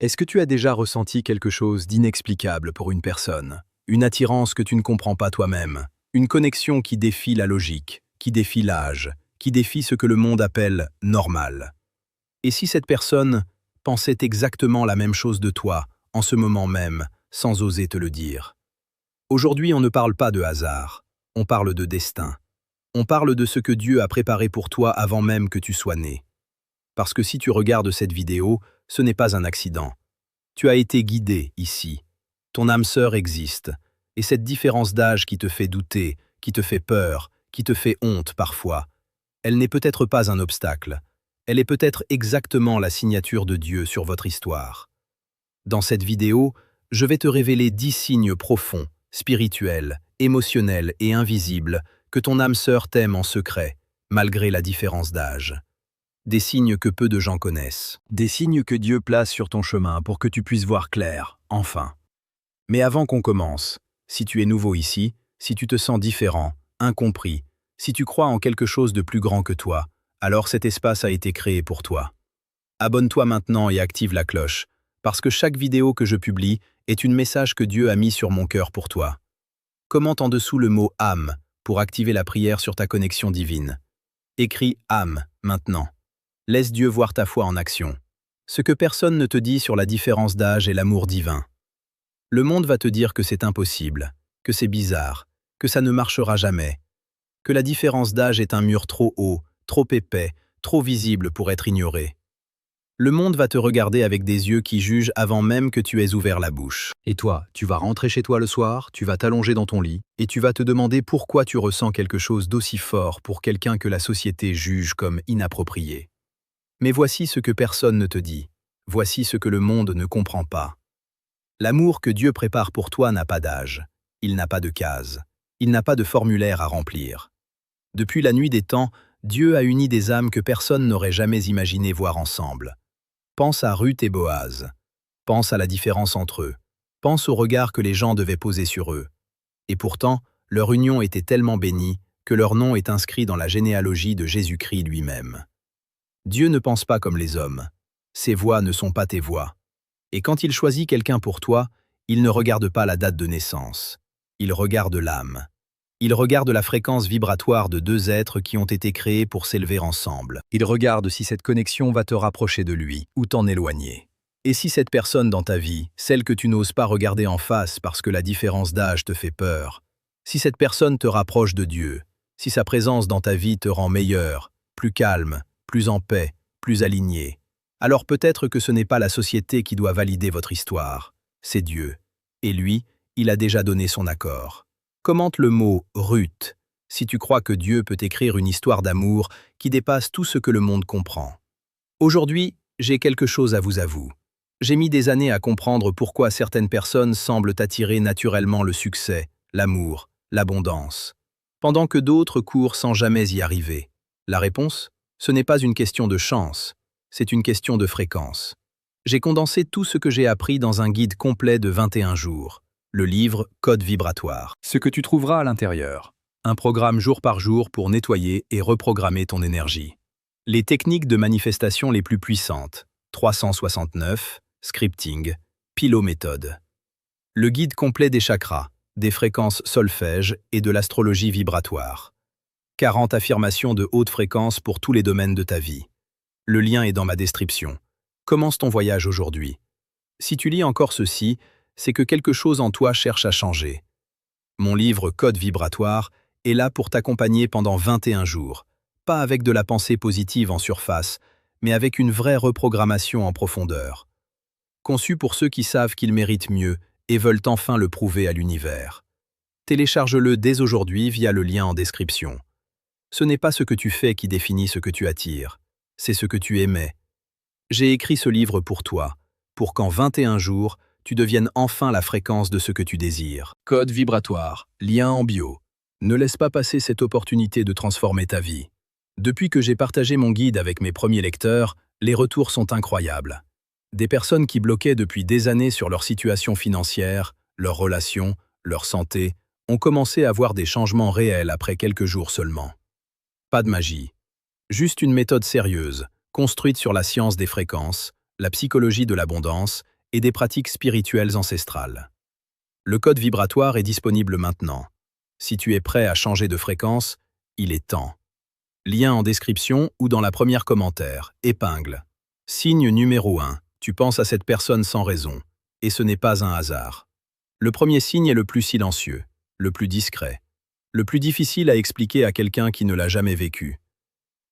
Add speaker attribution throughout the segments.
Speaker 1: Est-ce que tu as déjà ressenti quelque chose d'inexplicable pour une personne? Une attirance que tu ne comprends pas toi-même? Une connexion qui défie la logique, qui défie l'âge, qui défie ce que le monde appelle « normal ». Et si cette personne pensait exactement la même chose de toi, en ce moment même, sans oser te le dire? Aujourd'hui, on ne parle pas de hasard, on parle de destin. On parle de ce que Dieu a préparé pour toi avant même que tu sois né. Parce que si tu regardes cette vidéo, ce n'est pas un accident. Tu as été guidé ici. Ton âme sœur existe. Et cette différence d'âge qui te fait douter, qui te fait peur, qui te fait honte parfois, elle n'est peut-être pas un obstacle. Elle est peut-être exactement la signature de Dieu sur votre histoire. Dans cette vidéo, je vais te révéler 10 signes profonds, spirituels, émotionnels et invisibles que ton âme sœur t'aime en secret, malgré la différence d'âge. Des signes que peu de gens connaissent. Des signes que Dieu place sur ton chemin pour que tu puisses voir clair, enfin. Mais avant qu'on commence, si tu es nouveau ici, si tu te sens différent, incompris, si tu crois en quelque chose de plus grand que toi, alors cet espace a été créé pour toi. Abonne-toi maintenant et active la cloche, parce que chaque vidéo que je publie est un message que Dieu a mis sur mon cœur pour toi. Commente en dessous le mot « âme » pour activer la prière sur ta connexion divine. Écris « âme » maintenant. Laisse Dieu voir ta foi en action. Ce que personne ne te dit sur la différence d'âge et l'amour divin. Le monde va te dire que c'est impossible, que c'est bizarre, que ça ne marchera jamais, que la différence d'âge est un mur trop haut, trop épais, trop visible pour être ignoré. Le monde va te regarder avec des yeux qui jugent avant même que tu aies ouvert la bouche. Et toi, tu vas rentrer chez toi le soir, tu vas t'allonger dans ton lit, et tu vas te demander pourquoi tu ressens quelque chose d'aussi fort pour quelqu'un que la société juge comme inapproprié. Mais voici ce que personne ne te dit. Voici ce que le monde ne comprend pas. L'amour que Dieu prépare pour toi n'a pas d'âge. Il n'a pas de case. Il n'a pas de formulaire à remplir. Depuis la nuit des temps, Dieu a uni des âmes que personne n'aurait jamais imaginé voir ensemble. Pense à Ruth et Boaz. Pense à la différence entre eux. Pense au regard que les gens devaient poser sur eux. Et pourtant, leur union était tellement bénie que leur nom est inscrit dans la généalogie de Jésus-Christ lui-même. Dieu ne pense pas comme les hommes. Ses voix ne sont pas tes voix. Et quand il choisit quelqu'un pour toi, il ne regarde pas la date de naissance. Il regarde l'âme. Il regarde la fréquence vibratoire de deux êtres qui ont été créés pour s'élever ensemble. Il regarde si cette connexion va te rapprocher de lui ou t'en éloigner. Et si cette personne dans ta vie, celle que tu n'oses pas regarder en face parce que la différence d'âge te fait peur, si cette personne te rapproche de Dieu, si sa présence dans ta vie te rend meilleur, plus calme, plus en paix, plus aligné, alors peut-être que ce n'est pas la société qui doit valider votre histoire, c'est Dieu. Et lui, il a déjà donné son accord. Commente le mot « Ruth » si tu crois que Dieu peut écrire une histoire d'amour qui dépasse tout ce que le monde comprend. Aujourd'hui, j'ai quelque chose à vous. J'ai mis des années à comprendre pourquoi certaines personnes semblent attirer naturellement le succès, l'amour, l'abondance, pendant que d'autres courent sans jamais y arriver. La réponse? Ce n'est pas une question de chance, c'est une question de fréquence. J'ai condensé tout ce que j'ai appris dans un guide complet de 21 jours. Le livre Code vibratoire. Ce que tu trouveras à l'intérieur. Un programme jour par jour pour nettoyer et reprogrammer ton énergie. Les techniques de manifestation les plus puissantes. 369, scripting, pilométhode. Le guide complet des chakras, des fréquences solfège et de l'astrologie vibratoire. 40 affirmations de haute fréquence pour tous les domaines de ta vie. Le lien est dans ma description. Commence ton voyage aujourd'hui. Si tu lis encore ceci, c'est que quelque chose en toi cherche à changer. Mon livre Code vibratoire est là pour t'accompagner pendant 21 jours, pas avec de la pensée positive en surface, mais avec une vraie reprogrammation en profondeur. Conçu pour ceux qui savent qu'ils méritent mieux et veulent enfin le prouver à l'univers. Télécharge-le dès aujourd'hui via le lien en description. Ce n'est pas ce que tu fais qui définit ce que tu attires, c'est ce que tu émets. J'ai écrit ce livre pour toi, pour qu'en 21 jours, tu deviennes enfin la fréquence de ce que tu désires. Code vibratoire, lien en bio. Ne laisse pas passer cette opportunité de transformer ta vie. Depuis que j'ai partagé mon guide avec mes premiers lecteurs, les retours sont incroyables. Des personnes qui bloquaient depuis des années sur leur situation financière, leurs relations, leur santé, ont commencé à voir des changements réels après quelques jours seulement. Pas de magie. Juste une méthode sérieuse, construite sur la science des fréquences, la psychologie de l'abondance et des pratiques spirituelles ancestrales. Le code vibratoire est disponible maintenant. Si tu es prêt à changer de fréquence, il est temps. Lien en description ou dans la première commentaire, épingle. Signe numéro 1. Tu penses à cette personne sans raison. Et ce n'est pas un hasard. Le premier signe est le plus silencieux, le plus discret, le plus difficile à expliquer à quelqu'un qui ne l'a jamais vécu.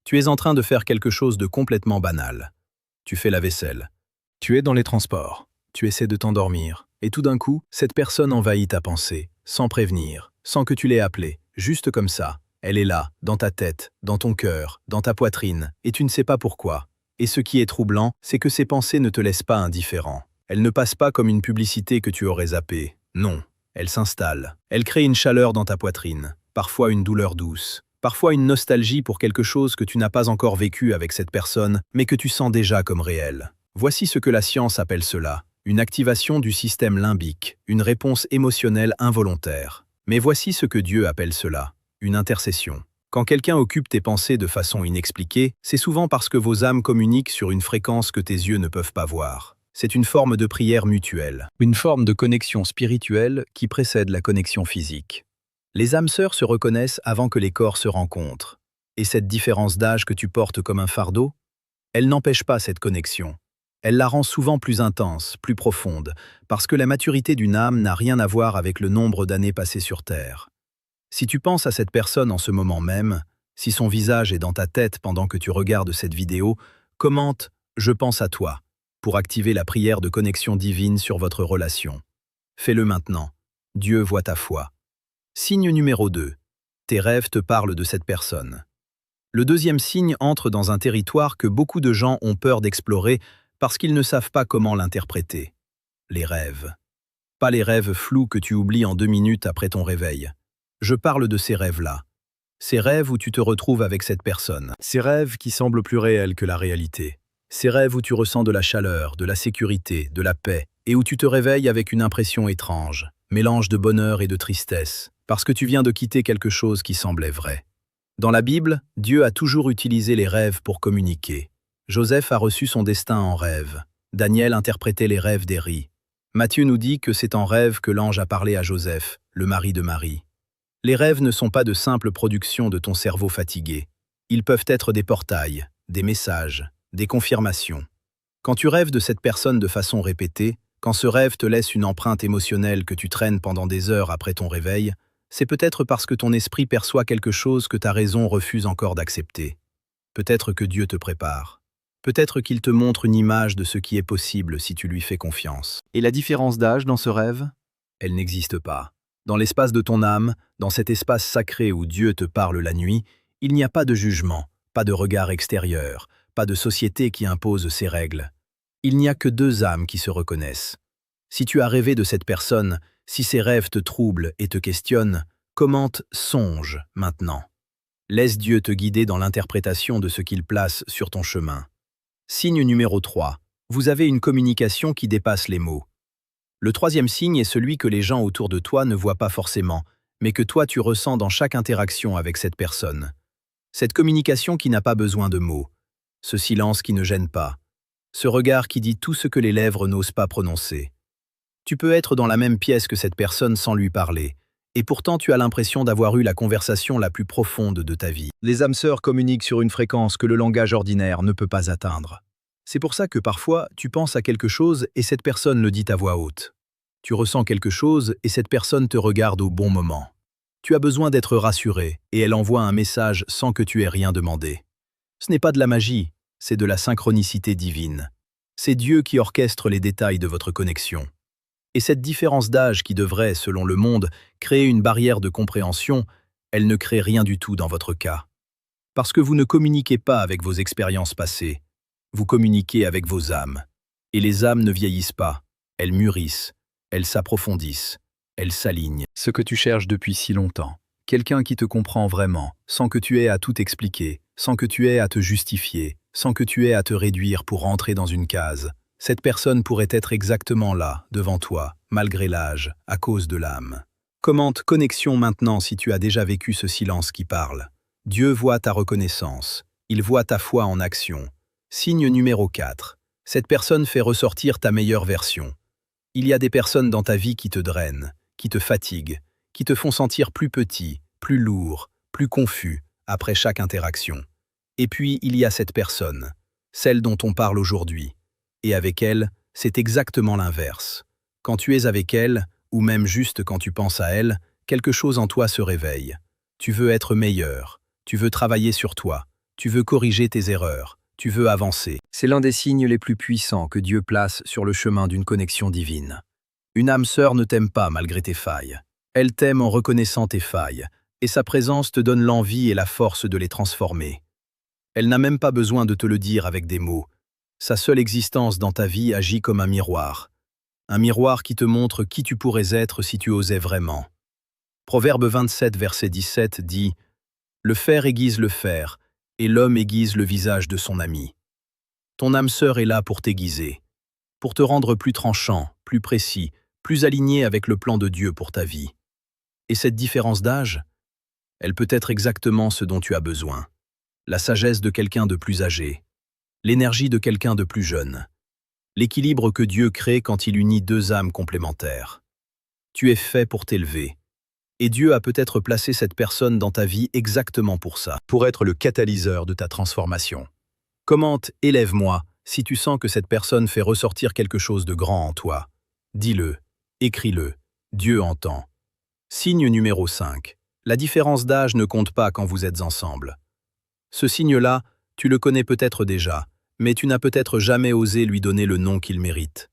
Speaker 1: Tu es en train de faire quelque chose de complètement banal. Tu fais la vaisselle. Tu es dans les transports. Tu essaies de t'endormir. Et tout d'un coup, cette personne envahit ta pensée, sans prévenir, sans que tu l'aies appelée, juste comme ça. Elle est là, dans ta tête, dans ton cœur, dans ta poitrine, et tu ne sais pas pourquoi. Et ce qui est troublant, c'est que ces pensées ne te laissent pas indifférent. Elles ne passent pas comme une publicité que tu aurais zappée. Non, elles s'installent. Elles créent une chaleur dans ta poitrine, parfois une douleur douce, parfois une nostalgie pour quelque chose que tu n'as pas encore vécu avec cette personne, mais que tu sens déjà comme réel. Voici ce que la science appelle cela, une activation du système limbique, une réponse émotionnelle involontaire. Mais voici ce que Dieu appelle cela, une intercession. Quand quelqu'un occupe tes pensées de façon inexpliquée, c'est souvent parce que vos âmes communiquent sur une fréquence que tes yeux ne peuvent pas voir. C'est une forme de prière mutuelle, une forme de connexion spirituelle qui précède la connexion physique. Les âmes sœurs se reconnaissent avant que les corps se rencontrent. Et cette différence d'âge que tu portes comme un fardeau, elle n'empêche pas cette connexion. Elle la rend souvent plus intense, plus profonde, parce que la maturité d'une âme n'a rien à voir avec le nombre d'années passées sur Terre. Si tu penses à cette personne en ce moment même, si son visage est dans ta tête pendant que tu regardes cette vidéo, commente « Je pense à toi » pour activer la prière de connexion divine sur votre relation. Fais-le maintenant. Dieu voit ta foi. Signe numéro 2. Tes rêves te parlent de cette personne. Le deuxième signe entre dans un territoire que beaucoup de gens ont peur d'explorer parce qu'ils ne savent pas comment l'interpréter. Les rêves. Pas les rêves flous que tu oublies en 2 minutes après ton réveil. Je parle de ces rêves-là. Ces rêves où tu te retrouves avec cette personne. Ces rêves qui semblent plus réels que la réalité. Ces rêves où tu ressens de la chaleur, de la sécurité, de la paix, et où tu te réveilles avec une impression étrange, mélange de bonheur et de tristesse, parce que tu viens de quitter quelque chose qui semblait vrai. Dans la Bible, Dieu a toujours utilisé les rêves pour communiquer. Joseph a reçu son destin en rêve. Daniel interprétait les rêves d'Élie. Matthieu nous dit que c'est en rêve que l'ange a parlé à Joseph, le mari de Marie. Les rêves ne sont pas de simples productions de ton cerveau fatigué. Ils peuvent être des portails, des messages, des confirmations. Quand tu rêves de cette personne de façon répétée, quand ce rêve te laisse une empreinte émotionnelle que tu traînes pendant des heures après ton réveil, c'est peut-être parce que ton esprit perçoit quelque chose que ta raison refuse encore d'accepter. Peut-être que Dieu te prépare. Peut-être qu'il te montre une image de ce qui est possible si tu lui fais confiance. Et la différence d'âge dans ce rêve? Elle n'existe pas. Dans l'espace de ton âme, dans cet espace sacré où Dieu te parle la nuit, il n'y a pas de jugement, pas de regard extérieur, pas de société qui impose ses règles. Il n'y a que 2 âmes qui se reconnaissent. Si tu as rêvé de cette personne, si ses rêves te troublent et te questionnent, commente « Songe » maintenant. Laisse Dieu te guider dans l'interprétation de ce qu'il place sur ton chemin. Signe numéro 3. Vous avez une communication qui dépasse les mots. Le 3e signe est celui que les gens autour de toi ne voient pas forcément, mais que toi tu ressens dans chaque interaction avec cette personne. Cette communication qui n'a pas besoin de mots. Ce silence qui ne gêne pas. Ce regard qui dit tout ce que les lèvres n'osent pas prononcer. Tu peux être dans la même pièce que cette personne sans lui parler, et pourtant tu as l'impression d'avoir eu la conversation la plus profonde de ta vie. Les âmes sœurs communiquent sur une fréquence que le langage ordinaire ne peut pas atteindre. C'est pour ça que parfois, tu penses à quelque chose et cette personne le dit à voix haute. Tu ressens quelque chose et cette personne te regarde au bon moment. Tu as besoin d'être rassuré et elle envoie un message sans que tu aies rien demandé. Ce n'est pas de la magie, c'est de la synchronicité divine. C'est Dieu qui orchestre les détails de votre connexion. Et cette différence d'âge qui devrait, selon le monde, créer une barrière de compréhension, elle ne crée rien du tout dans votre cas. Parce que vous ne communiquez pas avec vos expériences passées. Vous communiquez avec vos âmes. Et les âmes ne vieillissent pas, elles mûrissent, elles s'approfondissent, elles s'alignent. Ce que tu cherches depuis si longtemps, quelqu'un qui te comprend vraiment, sans que tu aies à tout expliquer, sans que tu aies à te justifier, sans que tu aies à te réduire pour rentrer dans une case. Cette personne pourrait être exactement là, devant toi, malgré l'âge, à cause de l'âme. Commente connexion maintenant si tu as déjà vécu ce silence qui parle. Dieu voit ta reconnaissance, il voit ta foi en action. Signe numéro 4. Cette personne fait ressortir ta meilleure version. Il y a des personnes dans ta vie qui te drainent, qui te fatiguent, qui te font sentir plus petit, plus lourd, plus confus après chaque interaction. Et puis, il y a cette personne, celle dont on parle aujourd'hui. Et avec elle, c'est exactement l'inverse. Quand tu es avec elle, ou même juste quand tu penses à elle, quelque chose en toi se réveille. Tu veux être meilleur, tu veux travailler sur toi, tu veux corriger tes erreurs, tu veux avancer. C'est l'un des signes les plus puissants que Dieu place sur le chemin d'une connexion divine. Une âme sœur ne t'aime pas malgré tes failles. Elle t'aime en reconnaissant tes failles, et sa présence te donne l'envie et la force de les transformer. Elle n'a même pas besoin de te le dire avec des mots. Sa seule existence dans ta vie agit comme un miroir qui te montre qui tu pourrais être si tu osais vraiment. Proverbe 27, verset 17 dit « Le fer aiguise le fer, et l'homme aiguise le visage de son ami. » Ton âme sœur est là pour t'aiguiser, pour te rendre plus tranchant, plus précis, plus aligné avec le plan de Dieu pour ta vie. Et cette différence d'âge, elle peut être exactement ce dont tu as besoin. La sagesse de quelqu'un de plus âgé, l'énergie de quelqu'un de plus jeune, l'équilibre que Dieu crée quand il unit deux âmes complémentaires. Tu es fait pour t'élever. Et Dieu a peut-être placé cette personne dans ta vie exactement pour ça, pour être le catalyseur de ta transformation. Commente « Élève-moi » si tu sens que cette personne fait ressortir quelque chose de grand en toi. Dis-le, écris-le, Dieu entend. Signe numéro 5. La différence d'âge ne compte pas quand vous êtes ensemble. Ce signe-là, tu le connais peut-être déjà, mais tu n'as peut-être jamais osé lui donner le nom qu'il mérite.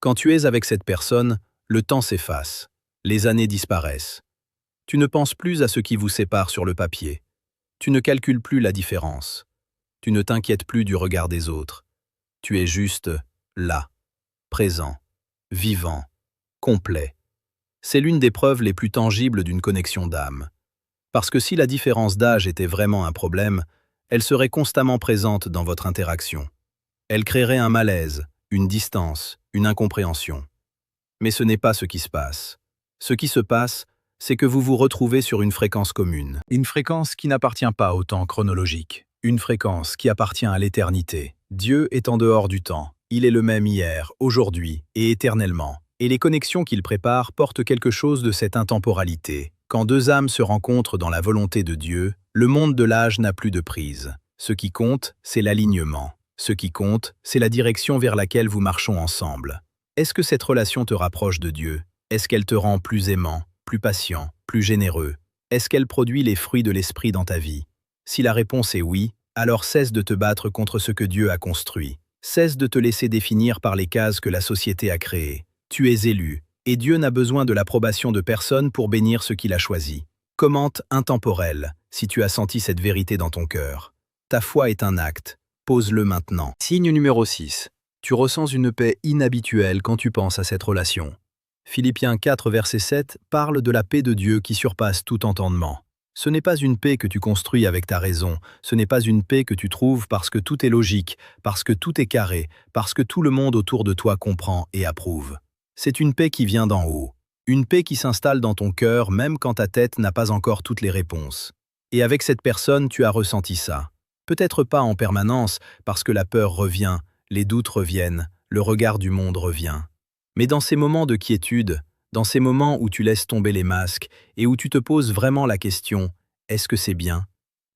Speaker 1: Quand tu es avec cette personne, le temps s'efface, les années disparaissent. Tu ne penses plus à ce qui vous sépare sur le papier. Tu ne calcules plus la différence. Tu ne t'inquiètes plus du regard des autres. Tu es juste là, présent, vivant, complet. C'est l'une des preuves les plus tangibles d'une connexion d'âme. Parce que si la différence d'âge était vraiment un problème, elle serait constamment présente dans votre interaction. Elle créerait un malaise, une distance, une incompréhension. Mais ce n'est pas ce qui se passe. Ce qui se passe, c'est que vous vous retrouvez sur une fréquence commune. Une fréquence qui n'appartient pas au temps chronologique. Une fréquence qui appartient à l'éternité. Dieu est en dehors du temps. Il est le même hier, aujourd'hui et éternellement. Et les connexions qu'il prépare portent quelque chose de cette intemporalité. Quand deux âmes se rencontrent dans la volonté de Dieu, le monde de l'âge n'a plus de prise. Ce qui compte, c'est l'alignement. Ce qui compte, c'est la direction vers laquelle vous marchons ensemble. Est-ce que cette relation te rapproche de Dieu? Est-ce qu'elle te rend plus aimant, plus patient, plus généreux? Est-ce qu'elle produit les fruits de l'esprit dans ta vie? Si la réponse est oui, alors cesse de te battre contre ce que Dieu a construit. Cesse de te laisser définir par les cases que la société a créées. Tu es élu, et Dieu n'a besoin de l'approbation de personne pour bénir ce qu'il a choisi. Commente intemporel, si tu as senti cette vérité dans ton cœur. Ta foi est un acte, pose-le maintenant. Signe numéro 6. Tu ressens une paix inhabituelle quand tu penses à cette relation. Philippiens 4, verset 7 parle de la paix de Dieu qui surpasse tout entendement. Ce n'est pas une paix que tu construis avec ta raison, ce n'est pas une paix que tu trouves parce que tout est logique, parce que tout est carré, parce que tout le monde autour de toi comprend et approuve. C'est une paix qui vient d'en haut, une paix qui s'installe dans ton cœur même quand ta tête n'a pas encore toutes les réponses. Et avec cette personne, tu as ressenti ça. Peut-être pas en permanence, parce que la peur revient, les doutes reviennent, le regard du monde revient. Mais dans ces moments de quiétude, dans ces moments où tu laisses tomber les masques et où tu te poses vraiment la question « Est-ce que c'est bien ?»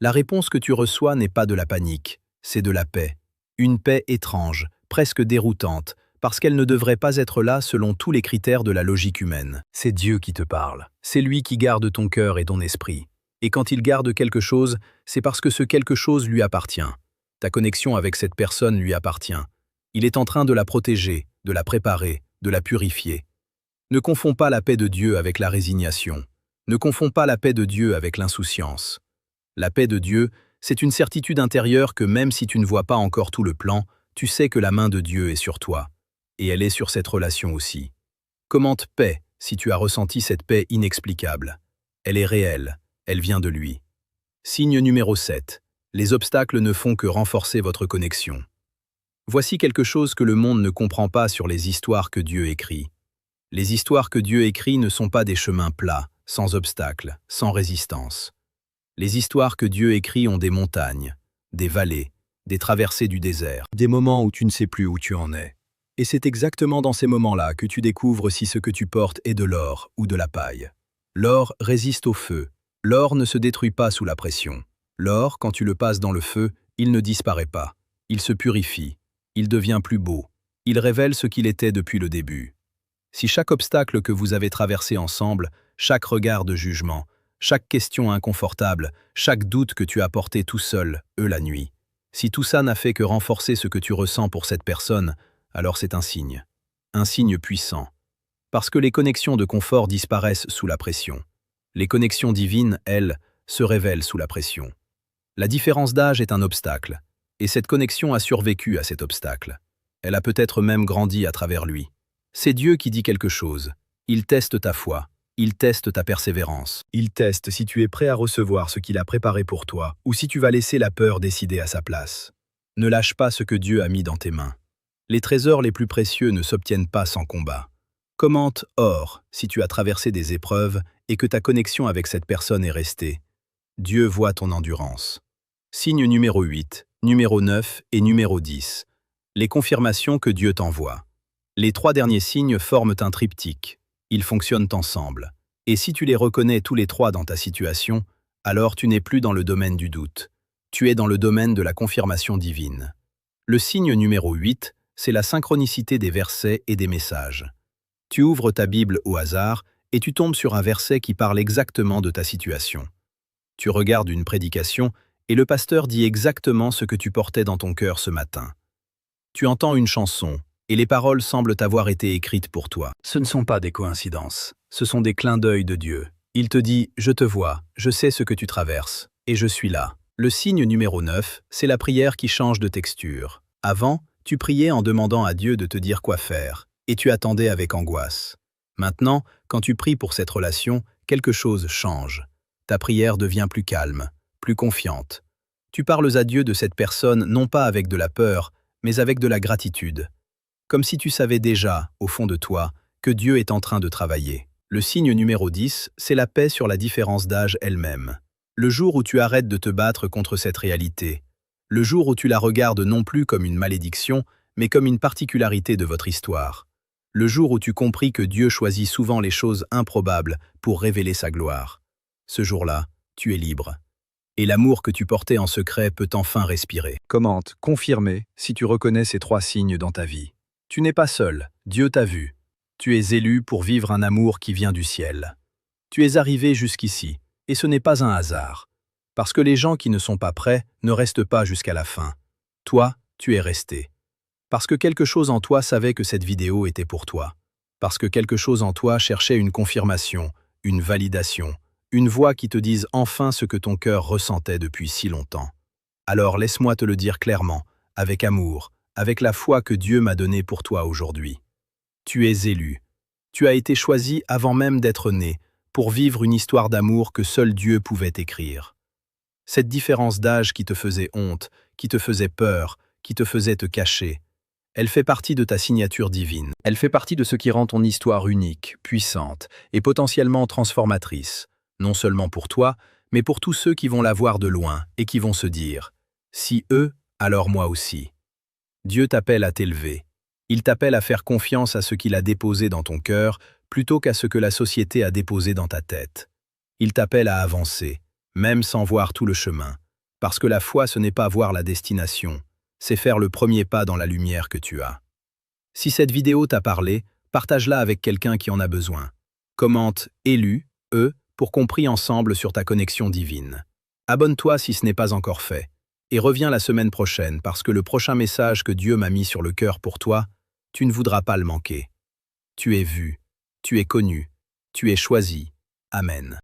Speaker 1: La réponse que tu reçois n'est pas de la panique, c'est de la paix. Une paix étrange, presque déroutante, parce qu'elle ne devrait pas être là selon tous les critères de la logique humaine. C'est Dieu qui te parle. C'est lui qui garde ton cœur et ton esprit. Et quand il garde quelque chose, c'est parce que ce quelque chose lui appartient. Ta connexion avec cette personne lui appartient. Il est en train de la protéger, de la préparer, de la purifier. Ne confonds pas la paix de Dieu avec la résignation. Ne confonds pas la paix de Dieu avec l'insouciance. La paix de Dieu, c'est une certitude intérieure que même si tu ne vois pas encore tout le plan, tu sais que la main de Dieu est sur toi. Et elle est sur cette relation aussi. Commente paix si tu as ressenti cette paix inexplicable. Elle est réelle, elle vient de lui. Signe numéro 7. Les obstacles ne font que renforcer votre connexion. Voici quelque chose que le monde ne comprend pas sur les histoires que Dieu écrit. Les histoires que Dieu écrit ne sont pas des chemins plats, sans obstacles, sans résistance. Les histoires que Dieu écrit ont des montagnes, des vallées, des traversées du désert, des moments où tu ne sais plus où tu en es. Et c'est exactement dans ces moments-là que tu découvres si ce que tu portes est de l'or ou de la paille. L'or résiste au feu. L'or ne se détruit pas sous la pression. L'or, quand tu le passes dans le feu, il ne disparaît pas. Il se purifie. Il devient plus beau. Il révèle ce qu'il était depuis le début. Si chaque obstacle que vous avez traversé ensemble, chaque regard de jugement, chaque question inconfortable, chaque doute que tu as porté tout seul, la nuit, si tout ça n'a fait que renforcer ce que tu ressens pour cette personne, alors c'est un signe puissant. Parce que les connexions de confort disparaissent sous la pression. Les connexions divines, elles, se révèlent sous la pression. La différence d'âge est un obstacle, et cette connexion a survécu à cet obstacle. Elle a peut-être même grandi à travers lui. C'est Dieu qui dit quelque chose. Il teste ta foi. Il teste ta persévérance. Il teste si tu es prêt à recevoir ce qu'il a préparé pour toi, ou si tu vas laisser la peur décider à sa place. Ne lâche pas ce que Dieu a mis dans tes mains. Les trésors les plus précieux ne s'obtiennent pas sans combat. Commente or si tu as traversé des épreuves et que ta connexion avec cette personne est restée. Dieu voit ton endurance. Signe numéro 8, numéro 9 et numéro 10. Les confirmations que Dieu t'envoie. Les 3 derniers signes forment un triptyque. Ils fonctionnent ensemble. Et si tu les reconnais tous les 3 dans ta situation, alors tu n'es plus dans le domaine du doute. Tu es dans le domaine de la confirmation divine. Le signe numéro 8, c'est la synchronicité des versets et des messages. Tu ouvres ta Bible au hasard et tu tombes sur un verset qui parle exactement de ta situation. Tu regardes une prédication et le pasteur dit exactement ce que tu portais dans ton cœur ce matin. Tu entends une chanson et les paroles semblent avoir été écrites pour toi. Ce ne sont pas des coïncidences, ce sont des clins d'œil de Dieu. Il te dit « Je te vois, je sais ce que tu traverses, et je suis là ». Le signe numéro 9, c'est la prière qui change de texture. Avant, tu priais en demandant à Dieu de te dire quoi faire, et tu attendais avec angoisse. Maintenant, quand tu pries pour cette relation, quelque chose change. Ta prière devient plus calme, plus confiante. Tu parles à Dieu de cette personne non pas avec de la peur, mais avec de la gratitude. Comme si tu savais déjà, au fond de toi, que Dieu est en train de travailler. Le signe numéro 10, c'est la paix sur la différence d'âge elle-même. Le jour où tu arrêtes de te battre contre cette réalité. Le jour où tu la regardes non plus comme une malédiction, mais comme une particularité de votre histoire. Le jour où tu compris que Dieu choisit souvent les choses improbables pour révéler sa gloire. Ce jour-là, tu es libre. Et l'amour que tu portais en secret peut enfin respirer. Commente, confirmez, si tu reconnais ces 3 signes dans ta vie. Tu n'es pas seul, Dieu t'a vu. Tu es élu pour vivre un amour qui vient du ciel. Tu es arrivé jusqu'ici, et ce n'est pas un hasard. Parce que les gens qui ne sont pas prêts ne restent pas jusqu'à la fin. Toi, tu es resté. Parce que quelque chose en toi savait que cette vidéo était pour toi. Parce que quelque chose en toi cherchait une confirmation, une validation, une voix qui te dise enfin ce que ton cœur ressentait depuis si longtemps. Alors laisse-moi te le dire clairement, avec amour, avec la foi que Dieu m'a donnée pour toi aujourd'hui. Tu es élu. Tu as été choisi avant même d'être né, pour vivre une histoire d'amour que seul Dieu pouvait écrire. Cette différence d'âge qui te faisait honte, qui te faisait peur, qui te faisait te cacher, elle fait partie de ta signature divine. Elle fait partie de ce qui rend ton histoire unique, puissante et potentiellement transformatrice, non seulement pour toi, mais pour tous ceux qui vont la voir de loin et qui vont se dire « Si eux, alors moi aussi ». Dieu t'appelle à t'élever. Il t'appelle à faire confiance à ce qu'il a déposé dans ton cœur plutôt qu'à ce que la société a déposé dans ta tête. Il t'appelle à avancer, même sans voir tout le chemin. Parce que la foi, ce n'est pas voir la destination, c'est faire le premier pas dans la lumière que tu as. Si cette vidéo t'a parlé, partage-la avec quelqu'un qui en a besoin. Commente « Élu », pour qu'on prie ensemble sur ta connexion divine. Abonne-toi si ce n'est pas encore fait. Et reviens la semaine prochaine parce que le prochain message que Dieu m'a mis sur le cœur pour toi, tu ne voudras pas le manquer. Tu es vu, tu es connu, tu es choisi. Amen.